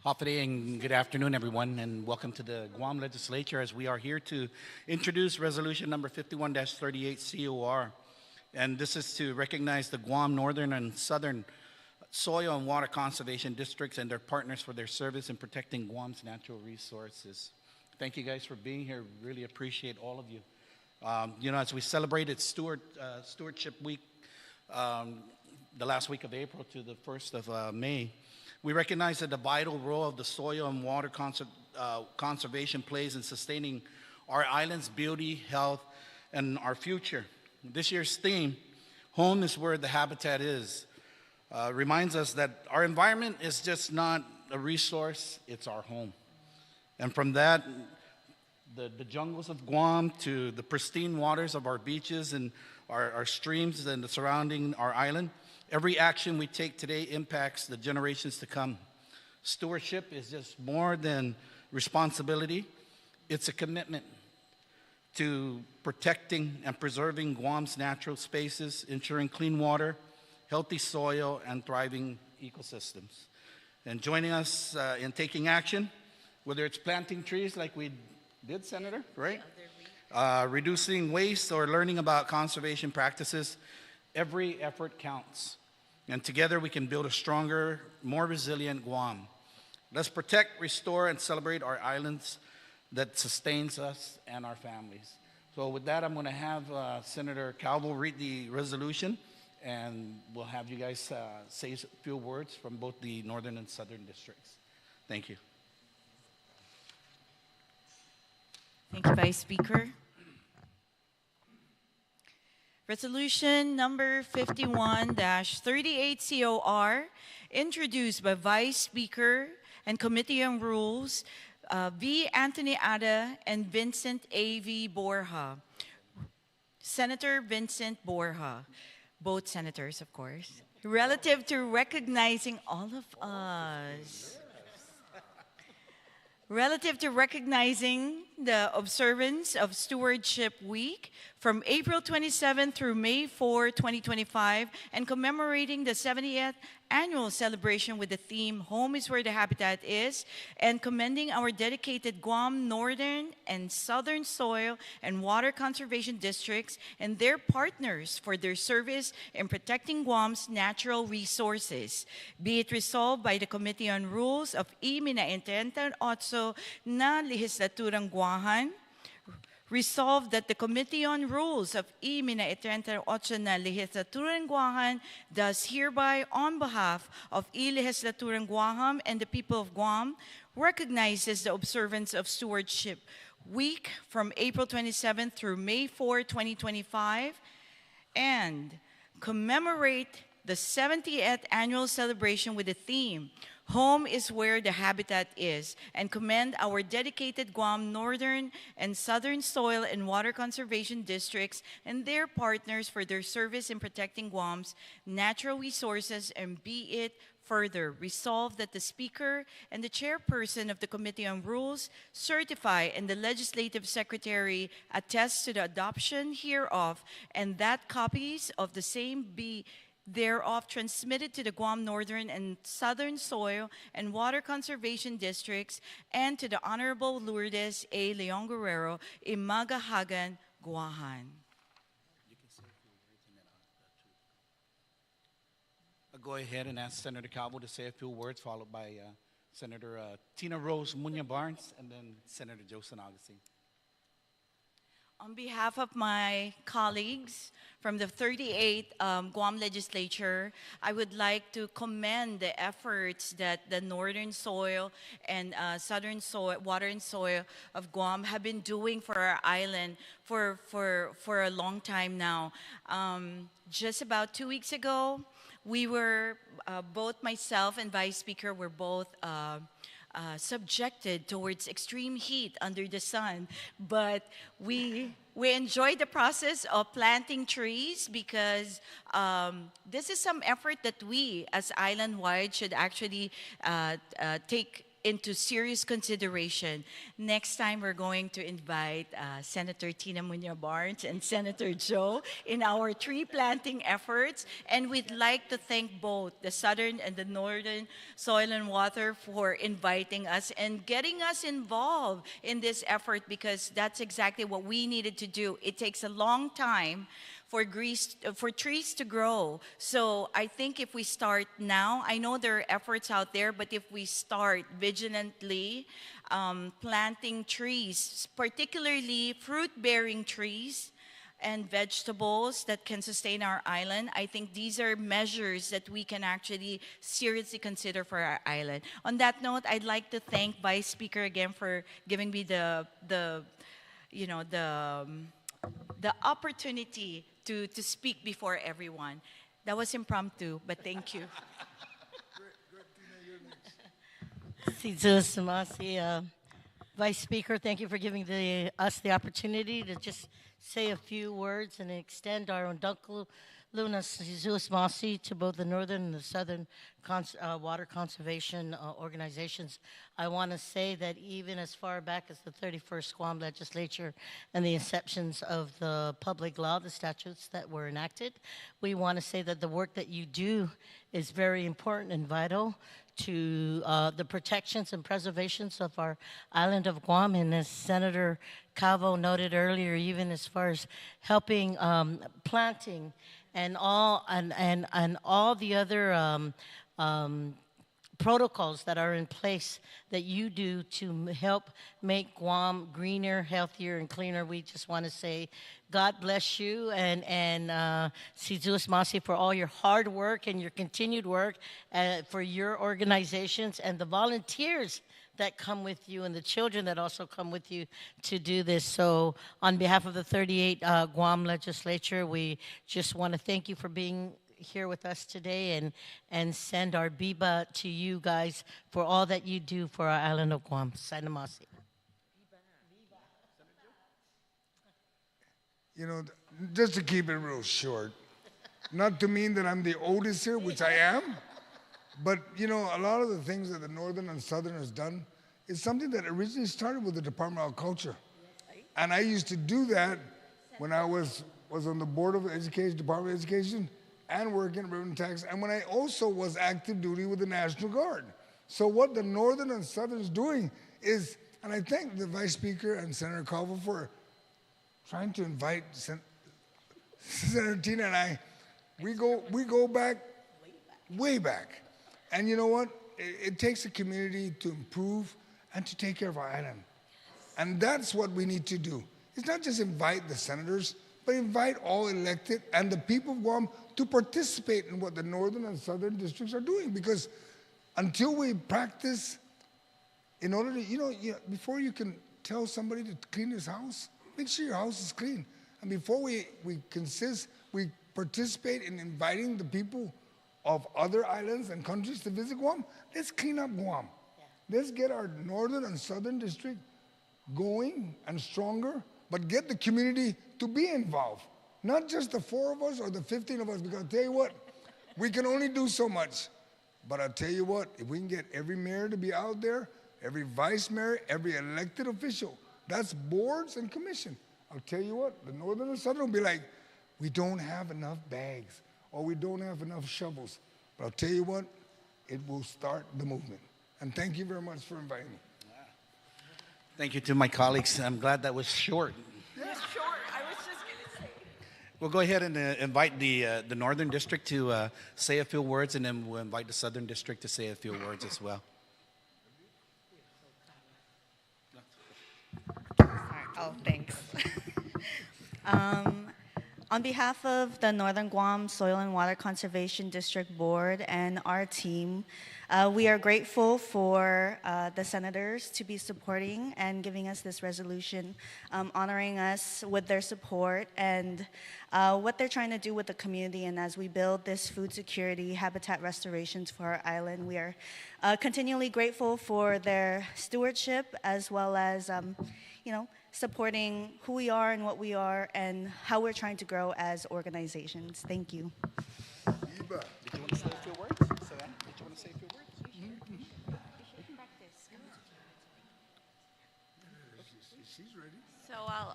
Hafa and good afternoon, everyone, and welcome to the Guam Legislature as we are here to introduce resolution number 51-38 COR. And this is to recognize the Guam Northern and Southern Soil and Water Conservation Districts and their partners for their service in protecting Guam's natural resources. Thank you guys for being here. Really appreciate all of you. As we celebrated Stewardship Week, the last week of April to the 1st of May, we recognize that the vital role of the soil and water conservation plays in sustaining our island's beauty, health, and our future. This year's theme, Home is Where the Habitat Is, reminds us that our environment is just not a resource, it's our home. And from that, the jungles of Guam to the pristine waters of our beaches and our streams and the surrounding our island, every action we take today impacts the generations to come. Stewardship is just more than responsibility. It's a commitment to protecting and preserving Guam's natural spaces, ensuring clean water, healthy soil, and thriving ecosystems. And joining us in taking action, whether it's planting trees like we did, Senator, right? Reducing waste or learning about conservation practices, every effort counts. And together we can build a stronger, more resilient Guam. Let's protect, restore, and celebrate our islands that sustains us and our families. So with that, I'm going to have Senator Calvo read the resolution, and we'll have you guys say a few words from both the northern and southern districts. Thank you. Thank you, Vice Speaker. Resolution number 51-38 COR, introduced by Vice Speaker and Committee on Rules, V. Anthony Ada and Vincent A.V. Borja. Senator Vincent Borja, both senators, of course, relative to recognizing all of us. Relative to recognizing the observance of Stewardship Week from April 27 through May 4, 2025, and commemorating the 70th annual celebration with the theme, Home is Where the Habitat Is, and commending our dedicated Guam Northern and Southern Soil and Water Conservation Districts and their partners for their service in protecting Guam's natural resources. Be it resolved by the Committee on Rules of I-38 na Legislaturang Guahan, resolved that the Committee on Rules of I-38 na Legislaturang Guahan does hereby, on behalf of I-Legislaturang Guam and the people of Guam, recognizes the observance of Stewardship Week from April 27 through May 4, 2025, and commemorate the 70th annual celebration with the theme, Home is Where the Habitat Is, and commend our dedicated Guam Northern and Southern Soil and Water Conservation Districts and their partners for their service in protecting Guam's natural resources, and be it further resolved that the Speaker and the Chairperson of the Committee on Rules certify and the Legislative Secretary attest to the adoption hereof, and that copies of the same be thereof transmitted to the Guam Northern and Southern Soil and Water Conservation Districts and to the Honorable Lourdes A. Leon Guerrero, Imagahagan, Guahan. I'll go ahead and ask Senator Calvo to say a few words, followed by Senator Tina Rose Munya Barnes, and then Senator Joseph Augustine. On behalf of my colleagues from the 38th Guam Legislature, I would like to commend the efforts that the Northern Soil and Southern Soil, Water and Soil of Guam have been doing for our island for a long time now. Just about 2 weeks ago, we were, both myself and Vice Speaker were both subjected towards extreme heat under the sun, but we enjoyed the process of planting trees because this is some effort that we as island-wide should actually take into serious consideration. Next time, we're going to invite Senator Tina Muñoz Barnes and Senator Joe in our tree planting efforts. And we'd like to thank both the Southern and the Northern Soil and Water for inviting us and getting us involved in this effort, because that's exactly what we needed to do. It takes a long time for trees to grow. So I think if we start now, I know there are efforts out there, but if we start vigilantly planting trees, particularly fruit-bearing trees and vegetables that can sustain our island, I think these are measures that we can actually seriously consider for our island. On that note, I'd like to thank Vice Speaker again for giving me the opportunity to speak before everyone. That was impromptu, but thank you. Vice Speaker, thank you for giving us the opportunity to just say a few words and extend our undunkulu lunas masi to both the northern and the southern water conservation organizations. I want to say that even as far back as the 31st Guam legislature and the inceptions of the public law, the statutes that were enacted, we want to say that the work that you do is very important and vital to the protections and preservations of our island of Guam. And as Senator Calvo noted earlier, even as far as helping planting and all the other protocols that are in place that you do to help make Guam greener, healthier, and cleaner. We just want to say God bless you and Sizus Masi for all your hard work and your continued work for your organizations and the volunteers that come with you and the children that also come with you to do this. So on behalf of the 38 Guam legislature, we just want to thank you for being here with us today and send our biba to you guys for all that you do for our island of Guam. Sainamasi. You know, just to keep it real short, not to mean that I'm the oldest here, which I am, but you know, a lot of the things that the Northern and Southern has done is something that originally started with the Department of Culture. And I used to do that when I was on the Board of Education, Department of Education, and working at Revenue Tax, and when I also was active duty with the National Guard. So what the Northern and Southern is doing is, and I thank the Vice Speaker and Senator Calvo for trying to invite Senator Tina and I. We go back, way back. And you know what? It takes a community to improve and to take care of our island. And that's what we need to do. It's not just invite the senators, but invite all elected and the people of Guam to participate in what the Northern and Southern districts are doing. Because until we practice, in order to, before you can tell somebody to clean his house, make sure your house is clean. And before we participate in inviting the people of other islands and countries to visit Guam, let's clean up Guam. Yeah. Let's get our Northern and Southern district going and stronger, but get the community to be involved. Not just the 4 of us or the 15 of us, because I'll tell you what, we can only do so much. But I'll tell you what, if we can get every mayor to be out there, every vice mayor, every elected official, that's boards and commission. I'll tell you what, the Northern and Southern will be like, we don't have enough bags, or we don't have enough shovels. But I'll tell you what, it will start the movement. And thank you very much for inviting me. Thank you to my colleagues. I'm glad that was short. It was short. I was just going to say. We'll go ahead and invite the Northern District to say a few words, and then we'll invite the Southern District to say a few words as well. Oh, thanks. On behalf of the Northern Guam Soil and Water Conservation District Board and our team, we are grateful for the senators to be supporting and giving us this resolution, honoring us with their support and what they're trying to do with the community. And as we build this food security, habitat restorations for our island, we are continually grateful for their stewardship as well as, supporting who we are and what we are and how we're trying to grow as organizations. Thank you. Did you want to say a few words? Did you want to say a few words?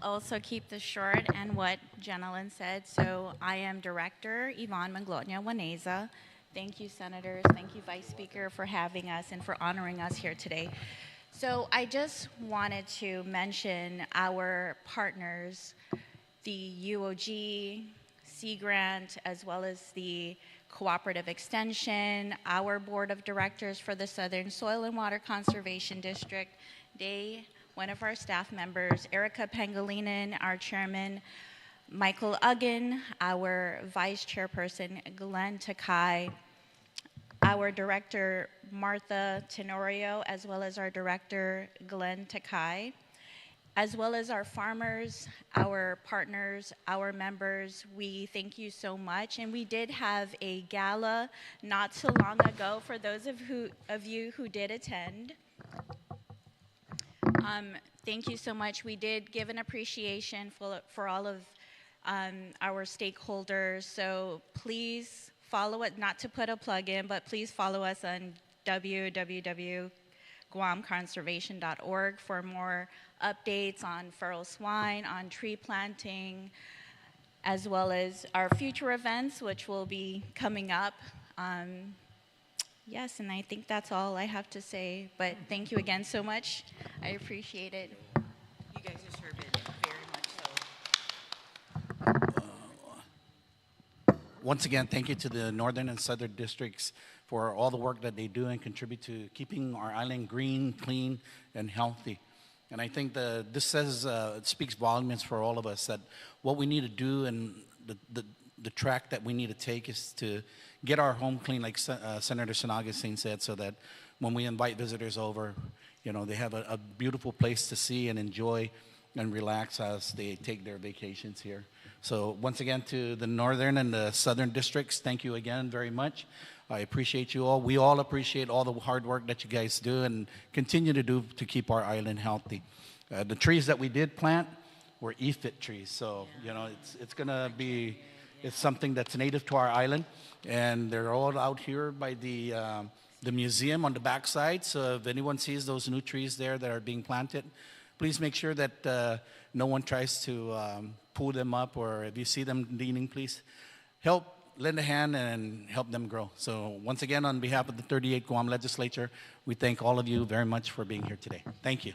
I'll also keep this short and what Jenilyn said. So I am Director Yvonne Manglotnia Waneza. Thank you, Senators. Thank you, Vice Speaker, for having us and for honoring us here today. So I just wanted to mention our partners, the UOG, Sea Grant, as well as the Cooperative Extension, our Board of Directors for the Southern Soil and Water Conservation District, one of our staff members, Erica Pangilinan, our Chairman, Michael Uggan, our Vice Chairperson, Glenn Takai, our Director, Martha Tenorio, as well as our Director, Glenn Takai, as well as our farmers, our partners, our members. We thank you so much. And we did have a gala not so long ago for those of you who did attend. Thank you so much. We did give an appreciation for all of our stakeholders. So please follow it, not to put a plug in, but please follow us on www.guamconservation.org for more updates on feral swine, on tree planting, as well as our future events, which will be coming up. Yes, and I think that's all I have to say, but thank you again so much. I appreciate it. You guys deserve it very much so. Once again, thank you to the Northern and Southern districts for all the work that they do and contribute to keeping our island green, clean, and healthy. And I think this says, it speaks volumes for all of us that what we need to do and the track that we need to take is to get our home clean, like Senator San Augustine said, so that when we invite visitors over, you know, they have a beautiful place to see and enjoy and relax as they take their vacations here. So once again, to the Northern and the Southern districts, thank you again very much. I appreciate you all. We all appreciate all the hard work that you guys do and continue to do to keep our island healthy. The trees that we did plant were EFIT trees, so you know it's gonna be something that's native to our island, and they're all out here by the museum on the backside. So if anyone sees those new trees there that are being planted, please make sure that no one tries to pull them up, or if you see them leaning, please lend a hand and help them grow. So once again, on behalf of the 38th Guam Legislature, we thank all of you very much for being here today. Thank you.